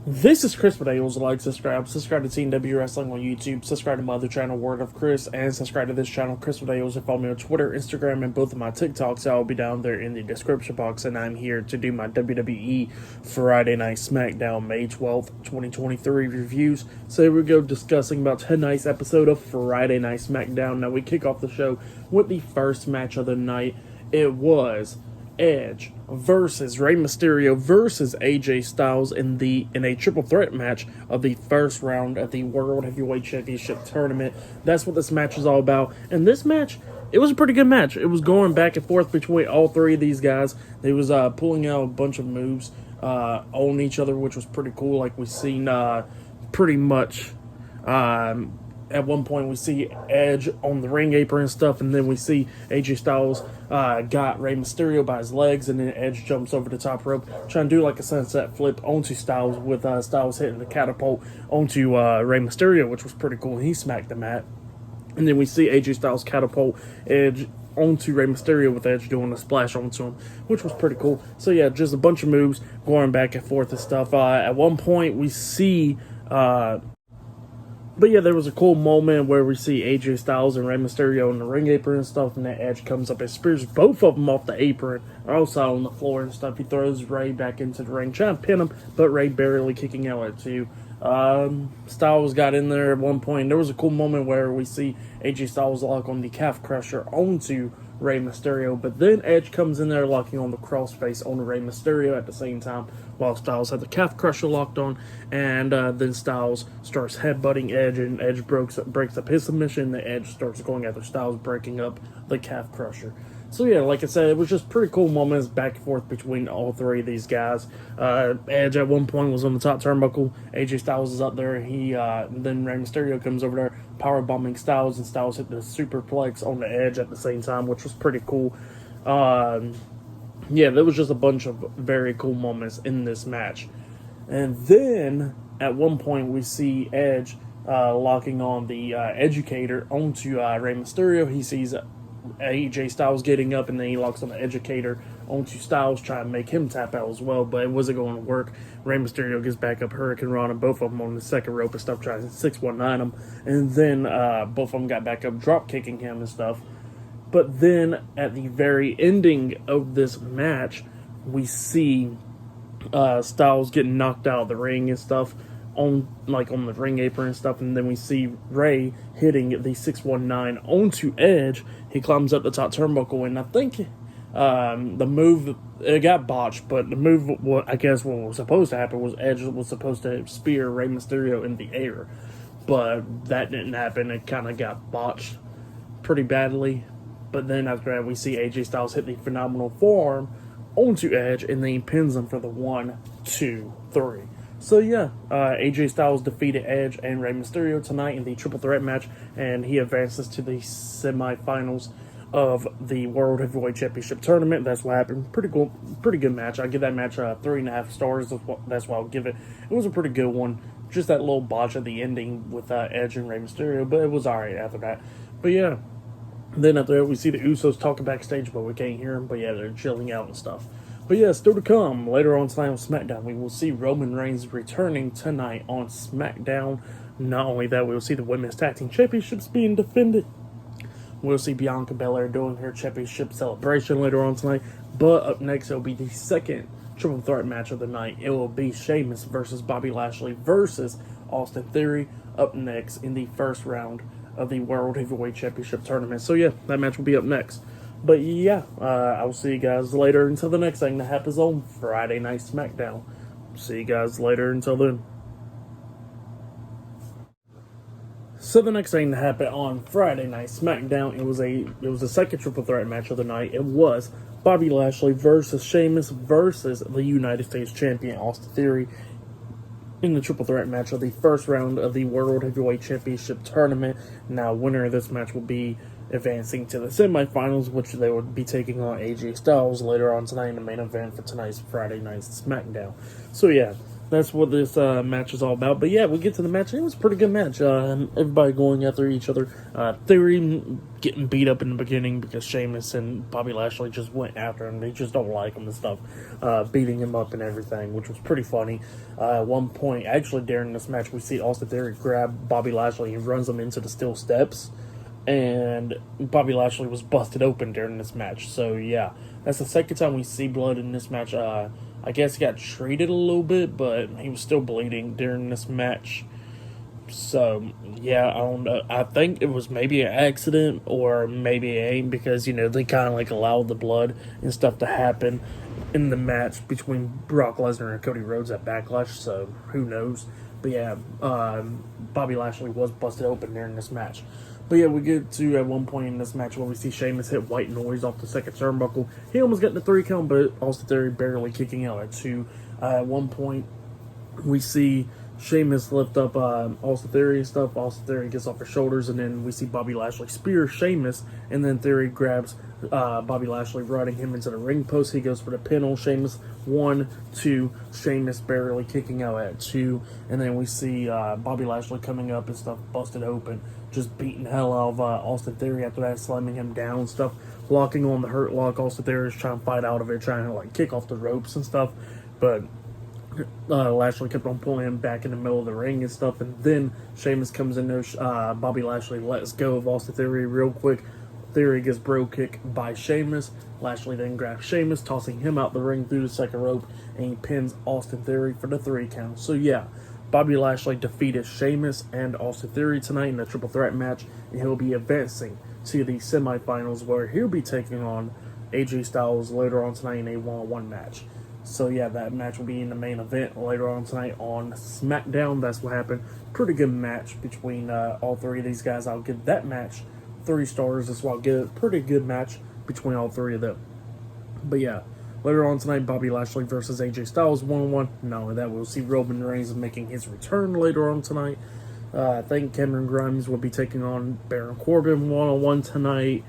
This is Chris Medeiros. Like, subscribe to Team W Wrestling on YouTube, subscribe to my other channel, Word of Chris, and subscribe to this channel, Chris Medeiros, and follow me on Twitter, Instagram, and both of my TikToks. I'll be down there in the description box, and I'm here to do my WWE Friday Night SmackDown May 12th, 2023 reviews. So here we go, discussing about tonight's episode of Friday Night SmackDown. Now we kick off the show with the first match of the night. It was Edge versus Rey Mysterio versus AJ Styles in a triple threat match of the first round of the World Heavyweight Championship tournament. That's what this match is all about. And this match, it was a pretty good match. It was going back and forth between all three of these guys. They was pulling out a bunch of moves on each other, which was pretty cool. Like we seen pretty much at one point we see Edge on the ring apron and stuff, and then we see AJ Styles got Rey Mysterio by his legs, and then Edge jumps over the top rope, trying to do like a sunset flip onto Styles, with Styles hitting the catapult onto Rey Mysterio, which was pretty cool. He smacked the mat. And then we see AJ Styles catapult Edge onto Rey Mysterio, with Edge doing a splash onto him, which was pretty cool. So yeah, just a bunch of moves going back and forth and stuff. At one point we see but yeah, there was a cool moment where we see AJ Styles and Rey Mysterio in the ring apron and stuff, and then Edge comes up and spears both of them off the apron, also on the floor and stuff. He throws Rey back into the ring, trying to pin him, but Rey barely kicking out at two. Styles got in there at one point. There was a cool moment where we see AJ Styles lock on the calf crusher onto Rey Mysterio, but then Edge comes in there locking on the crossface on Rey Mysterio at the same time, while Styles had the calf crusher locked on, and then Styles starts headbutting Edge, and Edge breaks up his submission, and Edge starts going after Styles, breaking up the calf crusher. So yeah, like I said, it was just pretty cool moments back and forth between all three of these guys. Edge at one point was on the top turnbuckle. AJ Styles is up there. Then Rey Mysterio comes over there, power bombing Styles, and Styles hit the superplex on the Edge at the same time, which was pretty cool. Yeah, there was just a bunch of very cool moments in this match. And then at one point we see Edge locking on the Educator onto Rey Mysterio. He sees AJ Styles getting up, and then he locks on the Educator onto Styles, trying to make him tap out as well, but it wasn't going to work. Rey Mysterio gets back up, Hurricane Rana, both of them on the second rope and stuff, trying to 619 him, and then both of them got back up, drop kicking him and stuff. But then at the very ending of this match, we see Styles getting knocked out of the ring and stuff, on the ring apron and stuff, and then we see Rey hitting the 619 onto Edge. He climbs up the top turnbuckle, and I think the move, it got botched, but the move, I guess what was supposed to happen was Edge was supposed to spear Rey Mysterio in the air, but that didn't happen. It kind of got botched pretty badly. But then after that, we see AJ Styles hit the phenomenal forearm onto Edge, and then he pins him for the 1, 2, 3. So yeah, AJ Styles defeated Edge and Rey Mysterio tonight in the triple threat match, and he advances to the semifinals of the World Heavyweight Championship tournament. That's what happened. Pretty cool, pretty good match. I give that match 3.5 stars. That's what I'll give it. It was a pretty good one. Just that little botch at the ending with Edge and Rey Mysterio, but it was alright after that. But yeah, then after that we see the Usos talking backstage, but we can't hear them. But yeah, they're chilling out and stuff. But yeah, still to come, later on tonight on SmackDown, we will see Roman Reigns returning tonight on SmackDown. Not only that, we will see the Women's Tag Team Championships being defended. We'll see Bianca Belair doing her championship celebration later on tonight. But up next, it will be the second triple threat match of the night. It will be Sheamus versus Bobby Lashley versus Austin Theory up next in the first round of the World Heavyweight Championship tournament. So yeah, that match will be up next. But yeah, I will see you guys later until the next thing that happens on Friday Night SmackDown. See you guys later until then. So the next thing that happened on Friday Night SmackDown, it was the second triple threat match of the night. It was Bobby Lashley versus Sheamus versus the United States Champion Austin Theory in the triple threat match of the first round of the World Heavyweight Championship tournament. Now, winner of this match will be advancing to the semifinals, which they would be taking on AJ Styles later on tonight in the main event for tonight's Friday Night SmackDown. So yeah, that's what this match is all about. But yeah, we get to the match. It was a pretty good match. Everybody going after each other. Theory getting beat up in the beginning because Sheamus and Bobby Lashley just went after him. They just don't like him and stuff. Beating him up and everything, which was pretty funny. At one point, actually during this match, we see Austin Theory grab Bobby Lashley and runs him into the steel steps. And Bobby Lashley was busted open during this match. So yeah, that's the second time we see blood in this match. I guess he got treated a little bit, but he was still bleeding during this match. So yeah, I don't know. I think it was maybe an accident or maybe it ain't, because, you know, they kind of like allowed the blood and stuff to happen in the match between Brock Lesnar and Cody Rhodes at Backlash. So who knows? But yeah, Bobby Lashley was busted open during this match. But yeah, we get to at one point in this match where we see Sheamus hit white noise off the second turnbuckle. He almost got the 3 count, but Austin Theory barely kicking out at 2. At one point, we see Sheamus lift up Austin Theory and stuff. Austin Theory gets off his shoulders, and then we see Bobby Lashley spear Sheamus, and then Theory grabs Bobby Lashley, riding him into the ring post. He goes for the pin on Sheamus. 1, 2. Sheamus barely kicking out at 2, and then we see Bobby Lashley coming up and stuff, busted open, just beating the hell out of Austin Theory after that, slamming him down and stuff, locking on the hurt lock. Austin Theory is trying to fight out of it, trying to like kick off the ropes and stuff, but Lashley kept on pulling him back in the middle of the ring and stuff, and then Sheamus comes in there. Bobby Lashley lets go of Austin Theory real quick. Theory gets bro kick by Sheamus. Lashley then grabs Sheamus, tossing him out the ring through the second rope, and he pins Austin Theory for the 3 count. So yeah, Bobby Lashley defeated Sheamus and Austin Theory tonight in a triple threat match, and he'll be advancing to the semifinals where he'll be taking on AJ Styles later on tonight in a 1-on-1 match. So yeah, that match will be in the main event later on tonight on SmackDown. That's what happened. Pretty good match between all 3 of these guys. I'll give that match 3 stars. That's why I'll give it a pretty good match between all 3 of them. But yeah, later on tonight, Bobby Lashley versus AJ Styles 1-on-1. Not only that, we'll see Roman Reigns making his return later on tonight. I think Cameron Grimes will be taking on Baron Corbin 1-on-1 tonight.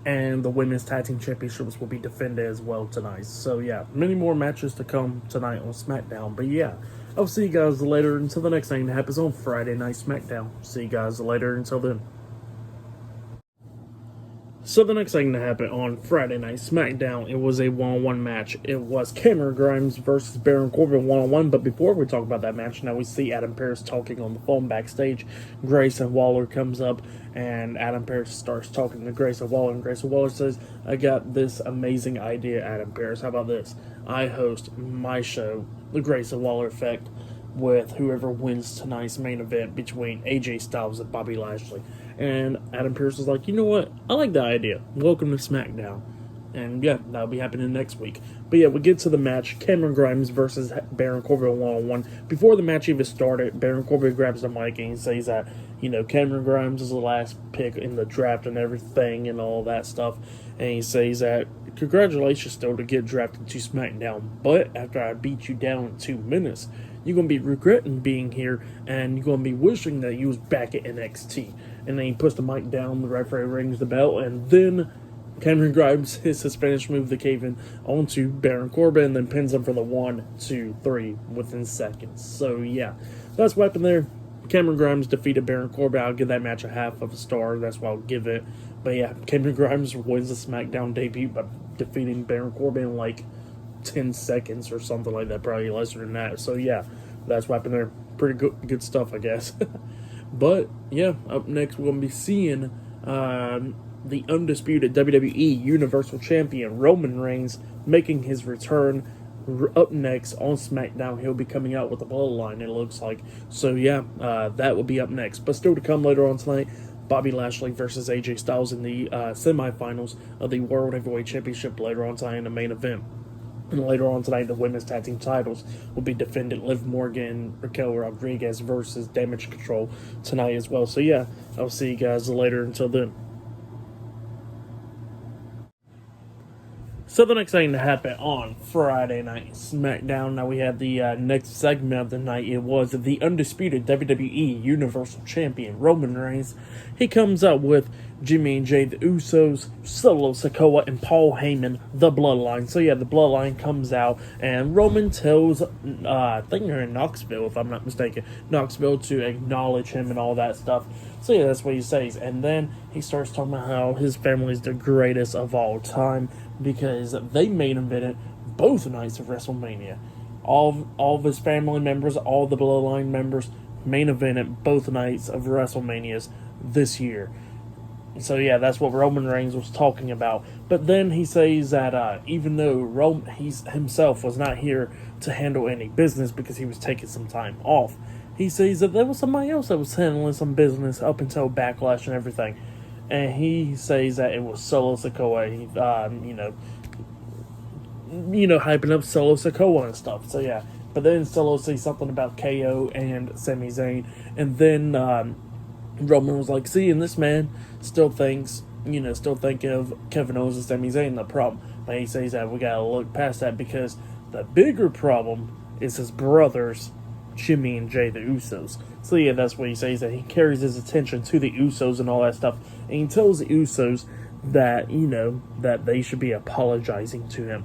And the Women's Tag Team Championships will be defended as well tonight. So yeah, many more matches to come tonight on SmackDown. But yeah, I'll see you guys later until the next thing that happens on Friday Night SmackDown. See you guys later until then. So the next thing that happened on Friday Night SmackDown, it was a 1-on-1 match. It was Cameron Grimes versus Baron Corbin 1-on-1. But before we talk about that match, now we see Adam Pearce talking on the phone backstage. Grayson Waller comes up, and Adam Pearce starts talking to Grayson Waller. And Grayson Waller says, "I got this amazing idea, Adam Pearce. How about this? I host my show, The Grayson Waller Effect, with whoever wins tonight's main event between AJ Styles and Bobby Lashley." And Adam Pearce was like, "You know what? I like that idea. Welcome to SmackDown." And yeah, that'll be happening next week. But yeah, we get to the match. Cameron Grimes versus Baron Corbin 1-on-1. Before the match even started, Baron Corbin grabs the mic and he says that, you know, Cameron Grimes is the last pick in the draft and everything and all that stuff. And he says that, "Congratulations still to get drafted to SmackDown. But after I beat you down in 2 minutes, you're going to be regretting being here, and you're going to be wishing that you was back at NXT." And then he puts the mic down, the referee rings the bell, and then Cameron Grimes hits his Spanish move, the cave-in, onto Baron Corbin, and then pins him for the 1, 2, 3 within seconds. So yeah, that's what happened there. Cameron Grimes defeated Baron Corbin. I'll give that match a 1/2 star. That's what I'll give it. But yeah, Cameron Grimes wins the SmackDown debut by defeating Baron Corbin in like 10 seconds or something like that, probably lesser than that. So yeah, that's what happened there. Pretty good stuff, I guess. But yeah, up next we're going to be seeing the undisputed WWE Universal Champion Roman Reigns making his return. Up next on SmackDown, he'll be coming out with the Bloodline, it looks like. So yeah, that will be up next. But still to come later on tonight, Bobby Lashley versus AJ Styles in the semifinals of the World Heavyweight Championship later on tonight in the main event. And later on tonight, the women's tag team titles will be defended. Liv Morgan, Raquel Rodriguez versus Damage Control tonight as well. So yeah, I'll see you guys later. Until then. So the next thing to happen on Friday Night SmackDown, now we had the next segment of the night. It was the undisputed WWE Universal Champion Roman Reigns. He comes up with Jimmy and Jay the Usos, Solo Sikoa, and Paul Heyman, the Bloodline. So yeah, the Bloodline comes out, and Roman tells, I think they're in Knoxville, if I'm not mistaken, Knoxville, to acknowledge him and all that stuff. So yeah, that's what he says. And then he starts talking about how his family is the greatest of all time because they main evented both nights of WrestleMania. All of his family members, all the Bloodline members, main evented both nights of WrestleManias this year. So yeah, that's what Roman Reigns was talking about. But then he says that even though he himself was not here to handle any business because he was taking some time off, he says that there was somebody else that was handling some business up until Backlash and everything. And he says that it was Solo Sikoa. He, hyping up Solo Sikoa and stuff. So yeah, but then Solo says something about KO and Sami Zayn, and then Roman was like, "See, and this man still thinking of Kevin Owens and Sami Zayn the problem." But he says that we gotta look past that because the bigger problem is his brothers, Jimmy and Jay the Usos. So yeah, that's what he says, that he carries his attention to the Usos and all that stuff, and he tells the Usos that that they should be apologizing to him.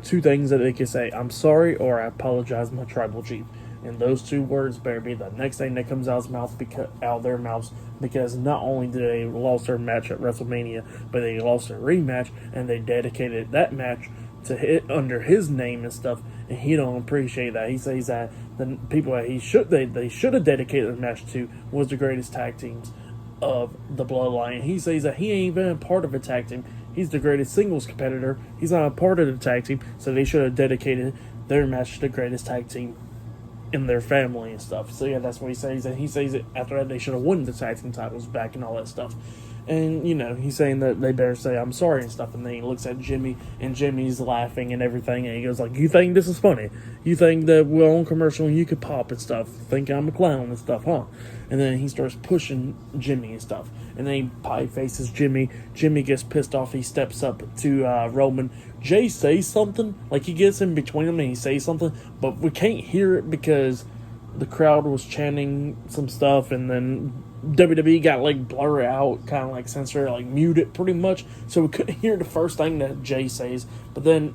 Two things that they can say: "I'm sorry" or "I apologize, my tribal chief." And those two words better be the next thing that comes out of their mouths, because not only did they lost their match at WrestleMania, but they lost their rematch, and they dedicated that match to hit under his name and stuff, and he don't appreciate that. He says that the people that they should have dedicated the match to was the greatest tag teams of the Bloodline. He says that he ain't even a part of a tag team. He's the greatest singles competitor. He's not a part of the tag team, so they should have dedicated their match to the greatest tag team in their family and stuff. So yeah, that's what he says. And he says that after that they should have won the tag team titles back and all that stuff. And he's saying that they better say "I'm sorry" and stuff. And then he looks at Jimmy, and Jimmy's laughing and everything, and he goes like, "You think this is funny? You think that we're on commercial and you could pop and stuff? Think I'm a clown and stuff, huh?" And then he starts pushing Jimmy and stuff. And then he pie faces Jimmy. Jimmy gets pissed off. He steps up to Roman. Jay says something, like he gets in between them and he says something, but we can't hear it because the crowd was chanting some stuff, and then WWE got like blur out, kind of like censor, like mute it pretty much, so we couldn't hear the first thing that Jay says. But then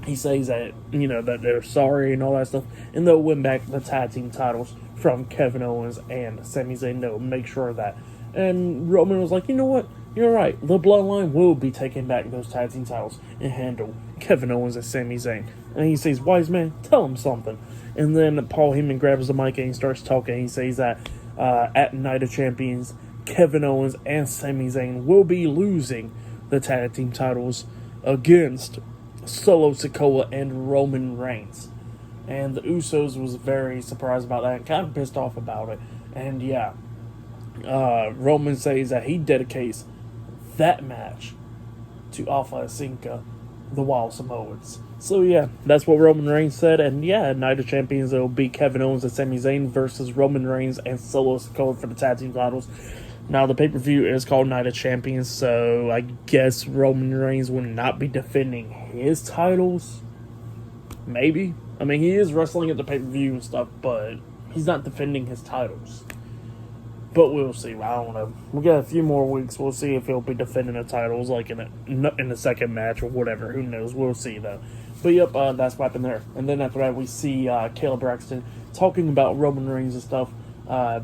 he says that that they're sorry and all that stuff, and they'll win back the tag team titles from Kevin Owens and Sami Zayn. They'll make sure of that. And Roman was like, "You know what? You're right. The Bloodline will be taking back those tag team titles and handle Kevin Owens and Sami Zayn." And he says, "Wise man, tell him something." And then Paul Heyman grabs the mic and he starts talking. He says that at Night of Champions, Kevin Owens and Sami Zayn will be losing the tag team titles against Solo Sikoa and Roman Reigns. And the Usos was very surprised about that and kind of pissed off about it. And yeah, Roman says that he dedicates that match to Alpha Cinco, the Wild Samoans. So yeah, that's what Roman Reigns said. And yeah, Night of Champions, it'll be Kevin Owens and Sami Zayn versus Roman Reigns and Solo Sikoa for the tag team titles. Now the pay-per-view is called Night of Champions, so I guess Roman Reigns will not be defending his titles. Maybe. I mean, he is wrestling at the pay-per-view and stuff, but he's not defending his titles. But we'll see. I don't know. We got a few more weeks. We'll see if he'll be defending the titles, like in the second match or whatever. Who knows? We'll see though. But yep, that's what happened there. And then after that, we see Caleb Braxton talking about Roman Reigns and stuff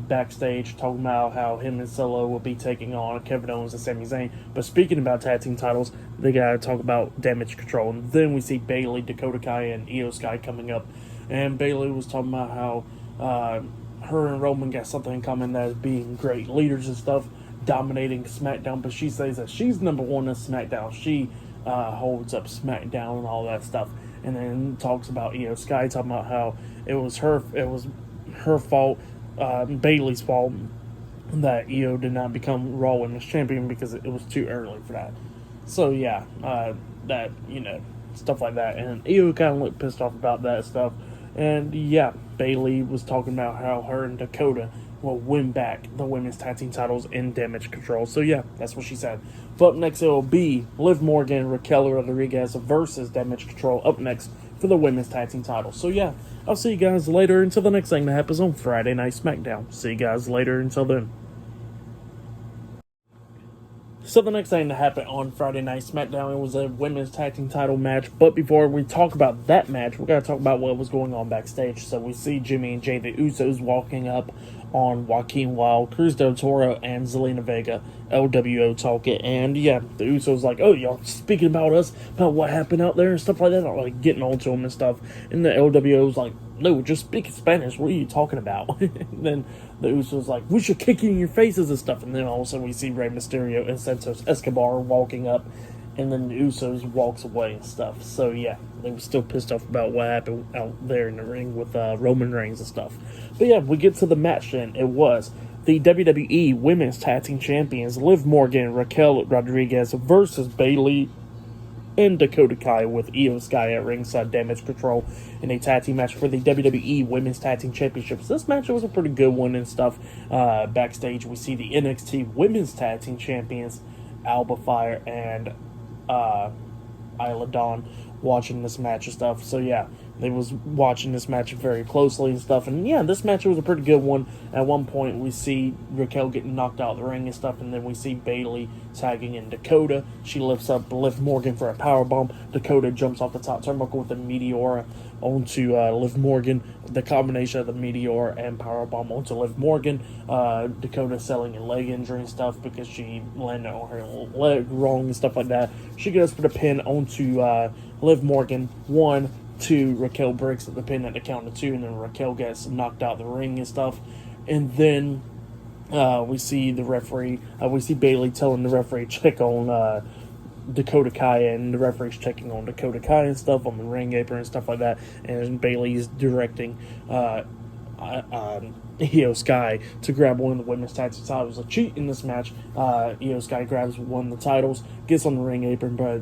backstage, talking about how him and Solo will be taking on Kevin Owens and Sami Zayn. But speaking about tag team titles, they gotta talk about Damage Control. And then we see Bayley, Dakota Kai, and Io Sky coming up. And Bayley was talking about how her and Roman got something in common, that is being great leaders and stuff, dominating SmackDown. But she says that she's number one in SmackDown. She holds up SmackDown and all that stuff. And then talks about Io Sky, talking about how it was her fault, Bayley's fault, that Io did not become Raw Women's Champion because it was too early for that. So yeah, that stuff like that. And Io kind of looked pissed off about that stuff. And yeah, Bayley was talking about how her and Dakota will win back the women's tag team titles in Damage Control. So yeah, that's what she said. But up next, it will be Liv Morgan and Raquel Rodriguez versus Damage Control up next for the women's tag team titles. So yeah, I'll see you guys later until the next thing that happens on Friday Night SmackDown. See you guys later until then. So the next thing that happened on Friday Night SmackDown, it was a women's tag team title match. But before we talk about that match, we're going to talk about what was going on backstage. So we see Jimmy and Jay, the Usos, walking up on Joaquin Wilde, Cruz del Toro, and Zelina Vega, LWO talking. And yeah, the Usos like, oh, y'all speaking about us, about what happened out there and stuff like that, like getting on to them and stuff. And the LWO's like, no, just speak Spanish. What are you talking about? And then the Usos like, we should kick you in your faces and stuff. And then all of a sudden we see Rey Mysterio and Santos Escobar walking up, and then the Usos walks away and stuff. So yeah, they were still pissed off about what happened out there in the ring with Roman Reigns and stuff. But yeah, we get to the match then. It was the WWE Women's Tag Team Champions Liv Morgan and Raquel Rodriguez versus Bayley and Dakota Kai with Io Sky at ringside, Damage Control in a tag team match for the WWE Women's Tag Team Championships. This match was a pretty good one and stuff. Backstage, we see the NXT Women's Tag Team Champions, Alba Fire and Isla Dawn, watching this match and stuff. So yeah, they was watching this match very closely and stuff. And yeah, this match was a pretty good one. At one point, we see Raquel getting knocked out of the ring and stuff, and then we see Bayley tagging in Dakota. She lifts up Liv Morgan for a powerbomb. Dakota jumps off the top turnbuckle with a Meteora onto Liv Morgan. The combination of the Meteor and powerbomb onto Liv Morgan. Dakota selling a leg injury and stuff because she landed on her leg wrong and stuff like that. She goes for the pin onto Liv Morgan. 1, 2, Raquel breaks the pin at the count of 2, and then Raquel gets knocked out the ring and stuff. And then we see the referee, we see Bayley telling the referee check on Dakota Kai, and the referee's checking on Dakota Kai and stuff on the ring apron and stuff like that. And Bayley's directing Io Sky to grab one of the women's tag team titles. A cheat in this match. Io Sky grabs one of the titles, gets on the ring apron, but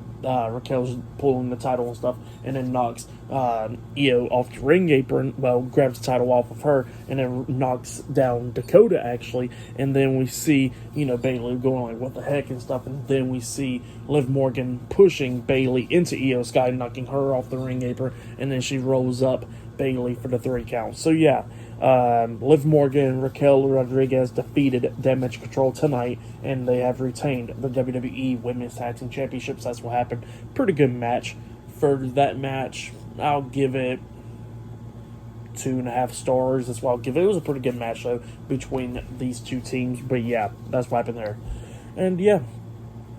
Raquel's pulling the title and stuff, and then knocks Io off the ring apron. Well, grabs the title off of her, and then knocks down Dakota actually. And then we see Bayley going like what the heck and stuff, and then we see Liv Morgan pushing Bayley into Io Sky, knocking her off the ring apron, and then she rolls up Bayley for the 3 count. So yeah, Liv Morgan and Raquel Rodriguez defeated Damage Control tonight, and they have retained the WWE Women's Tag Team Championships. That's what happened. Pretty good match. For that match, I'll give it 2.5 stars. That's what I'll give it. It was a pretty good match though between these two teams. But yeah, that's what happened there. And yeah,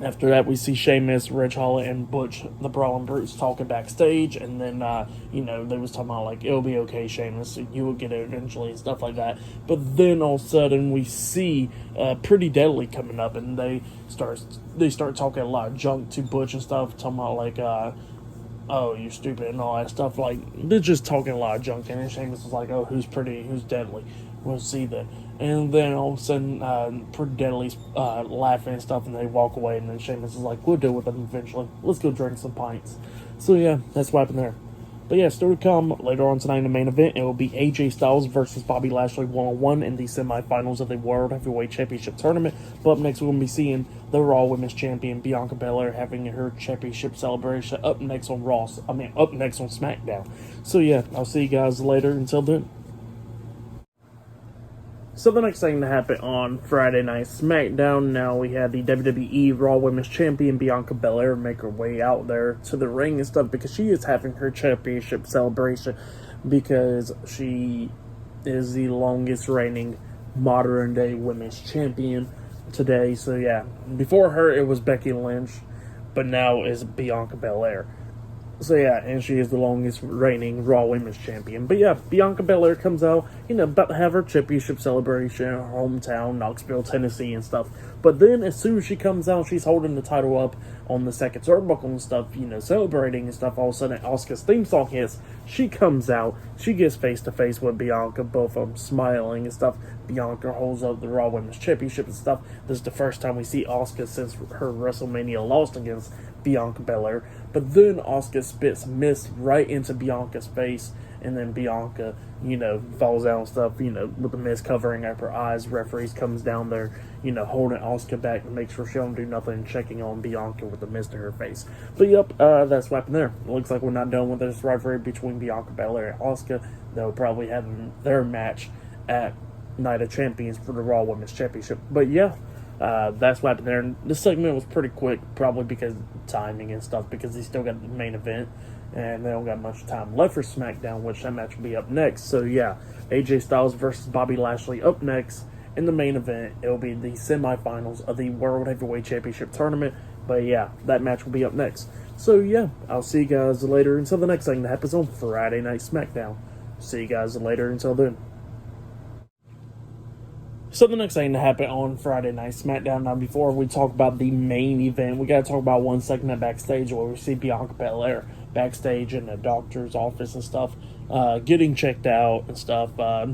after that, we see Sheamus, Ridge Holland, and Butch, the Brawling Brutes, talking backstage. And then, they was talking about, like, it'll be okay, Sheamus, you will get it eventually, and stuff like that. But then, all of a sudden, we see Pretty Deadly coming up, and they start talking a lot of junk to Butch and stuff, talking about, like, oh, you're stupid, and all that stuff. Like, they're just talking a lot of junk. And then Sheamus was like, oh, who's pretty, who's deadly? We'll see then. And then all of a sudden, Pretty Deadly's laughing and stuff, and they walk away. And then Sheamus is like, we'll deal with them eventually. Let's go drink some pints. So yeah, that's what happened there. But yeah, still to come later on tonight in the main event, it will be AJ Styles versus Bobby Lashley 1-on-1 in the semifinals of the World Heavyweight Championship Tournament. But up next, we're going to be seeing the Raw Women's Champion Bianca Belair having her championship celebration up next on SmackDown. So yeah, I'll see you guys later. Until then. So the next thing to happen on Friday Night SmackDown, now we had the WWE Raw Women's Champion Bianca Belair make her way out there to the ring and stuff because she is having her championship celebration because she is the longest reigning modern day women's champion today. So yeah, before her it was Becky Lynch, but now is Bianca Belair. So yeah, and she is the longest reigning Raw Women's Champion. But yeah, Bianca Belair comes out, about to have her championship celebration in her hometown, Knoxville, Tennessee and stuff. But then as soon as she comes out, she's holding the title up on the second turnbuckle and stuff, celebrating and stuff. All of a sudden, Asuka's theme song hits. She comes out. She gets face to face with Bianca, both of them smiling and stuff. Bianca holds up the Raw Women's Championship and stuff. This is the first time we see Asuka since her WrestleMania loss against Bianca Belair. But then Asuka spits mist right into Bianca's face, and then Bianca, falls down and stuff, with the mist covering up her eyes. Referees comes down there, holding Asuka back to make sure she don't do nothing, checking on Bianca with the mist in her face. But yep, that's what happened there. It looks like we're not done with this rivalry between Bianca Belair and Asuka. They'll probably have their match at Night of Champions for the Raw Women's Championship. But yeah, that's what happened there. And this segment was pretty quick, probably because of timing and stuff, because they still got the main event and they don't got much time left for SmackDown, which that match will be up next. So yeah, AJ Styles versus Bobby Lashley up next. In the main event, it'll be the semifinals of the World Heavyweight Championship tournament. But yeah, that match will be up next. So yeah, I'll see you guys later until the next thing that happens on Friday Night SmackDown. See you guys later until then. So the next thing to happen on Friday Night SmackDown, now before we talk about the main event, we got to talk about one segment backstage where we see Bianca Belair backstage in the doctor's office and stuff, getting checked out and stuff.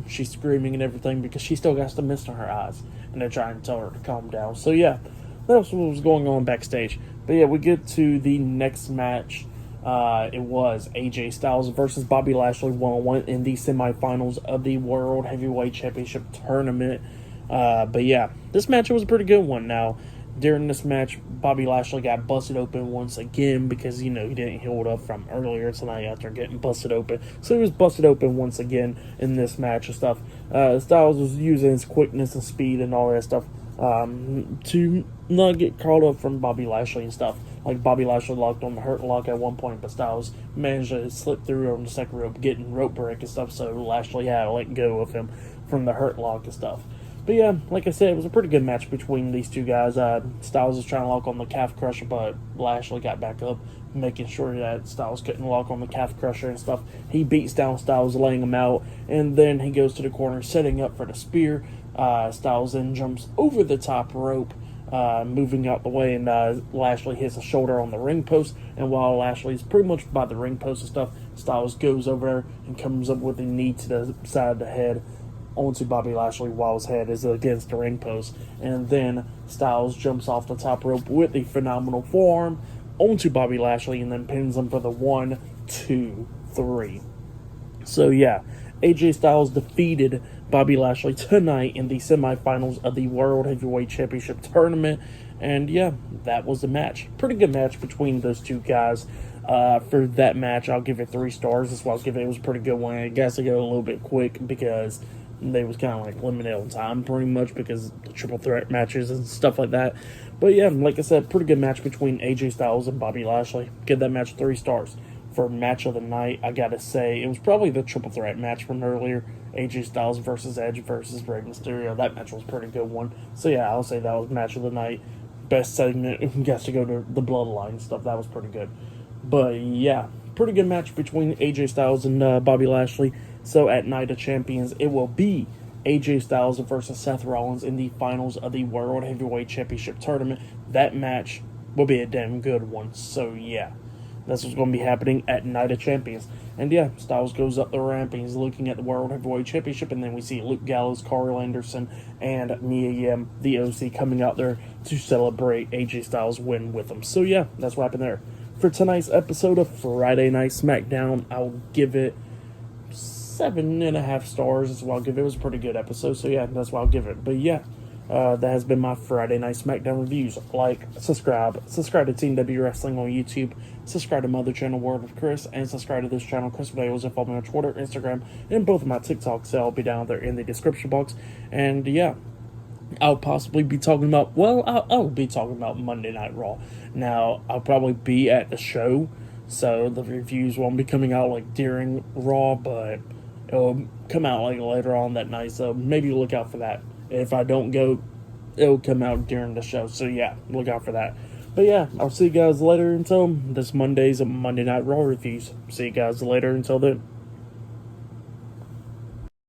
She's screaming and everything because she still got the mist in her eyes, and they're trying to tell her to calm down. So yeah, that's what was going on backstage. But yeah, we get to the next match. It was AJ Styles versus Bobby Lashley 1-on-1 in the semifinals of the World Heavyweight Championship tournament. But yeah, this match was a pretty good one. Now, during this match, Bobby Lashley got busted open once again because, he didn't heal up from earlier tonight after getting busted open. So he was busted open once again in this match and stuff. Styles was using his quickness and speed and all that stuff to not get caught up from Bobby Lashley and stuff. Like Bobby Lashley locked on the hurt lock at one point, but Styles managed to slip through on the second rope, getting rope break and stuff, so Lashley had to let go of him from the hurt lock and stuff. But yeah, like I said, it was a pretty good match between these two guys. Styles was trying to lock on the calf crusher, but Lashley got back up, making sure that Styles couldn't lock on the calf crusher and stuff. He beats down Styles, laying him out, and then he goes to the corner, setting up for the spear. Styles then jumps over the top rope, moving out the way, and Lashley hits a shoulder on the ring post. And while Lashley's pretty much by the ring post and stuff, Styles goes over there and comes up with a knee to the side of the head onto Bobby Lashley while his head is against the ring post. And then Styles jumps off the top rope with a phenomenal forearm onto Bobby Lashley and then pins him for the 1, 2, 3. So yeah, AJ Styles defeated Bobby Lashley tonight in the semifinals of the World Heavyweight Championship tournament. And yeah, that was the match. Pretty good match between those two guys. For that match, I'll give it 3 stars. That's why I'll give it. It was a pretty good one. I guess I go a little bit quick because they was kind of like limited on time pretty much because the triple threat matches and stuff like that. But yeah, like I said, pretty good match between AJ Styles and Bobby Lashley. Give that match 3 stars. For match of the night, I gotta say, it was probably the triple threat match from earlier. AJ Styles versus Edge versus Rey Mysterio. That match was a pretty good one. So yeah, I'll say that was match of the night. Best segment, gets to go to the Bloodline stuff. That was pretty good. But yeah, pretty good match between AJ Styles and Bobby Lashley. So at Night of Champions, it will be AJ Styles versus Seth Rollins in the finals of the World Heavyweight Championship tournament. That match will be a damn good one. So yeah, that's what's going to be happening at Night of Champions. And yeah, Styles goes up the ramp and he's looking at the World Heavyweight Championship. And then we see Luke Gallows, Carl Anderson, and Mia Yim, the OC, coming out there to celebrate AJ Styles' win with them. So yeah, that's what happened there. For tonight's episode of Friday Night SmackDown, I'll give it 7.5 stars. That's what I'll give it. It was a pretty good episode. So yeah, that's what I'll give it. But yeah, that has been my Friday Night SmackDown reviews. Like, subscribe to Team W Wrestling on YouTube, subscribe to my other channel, World of Chris, and subscribe to this channel, Chris Videos, and follow me on Twitter, Instagram, and both of my TikToks. So I'll be down there in the description box. And yeah, I'll possibly be talking about, I'll be talking about Monday Night Raw. Now, I'll probably be at the show, so the reviews won't be coming out like during Raw, but it'll come out like later on that night, so maybe look out for that. If I don't go, it'll come out during the show, so yeah, look out for that. But yeah, I'll see you guys later until this Monday's Monday Night Raw reviews. See you guys later until then.